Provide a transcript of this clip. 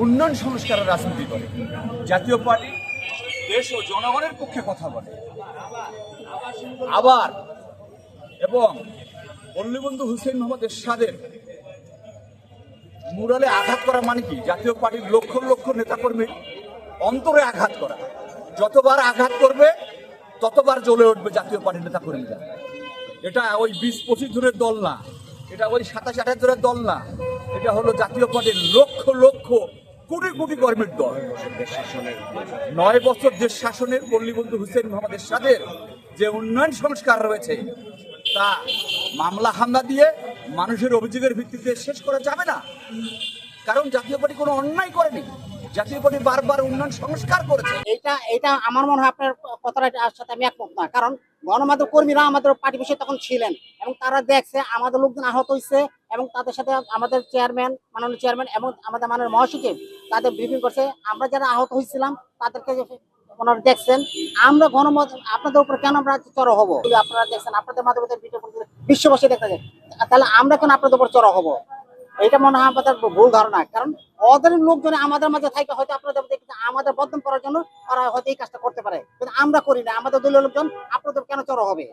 উন্নয়ন সংস্কারের রাজনীতি করে। জাতীয় পার্টি দেশ ও জনগণের পক্ষে কথা বলে। আবার এবং বঙ্গবন্ধু হুসেইন মোহাম্মদ এরশাদের মুরালে আঘাত করা মানে কি? জাতীয় পার্টির লক্ষ লক্ষ নেতাকর্মীর অন্তরে আঘাত করা। যতবার আঘাত করবে ততবার জ্বলে উঠবে জাতীয় পার্টির নেতাকর্মীরা। এটা ওই 20-25 জনের দল না, এটা ওই 27-28 জনের দল না, এটা হলো জাতীয় পার্টির লক্ষ লক্ষ কোটি কোটি কর্মীর দল। 9 বছর দেশ শাসনের বঙ্গবন্ধু হুসেইন মোহাম্মদ এরশাদের যে উন্নয়ন সংস্কার রয়েছে তা মামলা হামলা দিয়ে মানুষের অভিযোগের ভিত্তিতে শেষ করা যাবে না। কারণ জাতীয় পার্টি কোনো অন্যায় করেনি, জাতীয় পার্টি বারবার উন্নয়ন সংস্কার করেছে। এটা আমার মনে হয় আপনার কথাটার সাথে আমি একমত না। কারণ গণমাধ্যম কর্মীরা আমাদের পার্টি বিষয়ে তখন ছিলেন এবং তারা দেখছে আমাদের লোকজন আহত হয়েছে এবং তাদের সাথে আমাদের চেয়ারম্যান, মাননীয় চেয়ারম্যান এবং আমাদের মাননীয় মহাসচিব তাদের ব্রিফিং করছে। আমরা যারা আহত হয়েছিলাম তাদেরকে ওনারা দেখছেন। আমরা গণমাধ্যম আপনাদের উপর কেন আমরা চড়া হবো? আপনারা দেখছেন, আপনাদের মাধ্যমে বিশ্ববাসী দেখতে যায়, তাহলে আমরা কেন আপনাদের উপর চড়া হবো? এটা মনে হয় আমাদের ভুল ধারণা। কারণ ওদের লোকজন আমাদের মাঝে থাকে, হয়তো আপনাদের আমাদের বদনাম করার জন্য ওরা হয়তো এই কাজটা করতে পারে, কিন্তু আমরা করি না। আমাদের দলীয় লোকজন আপনাদের কেন চড়া হবে?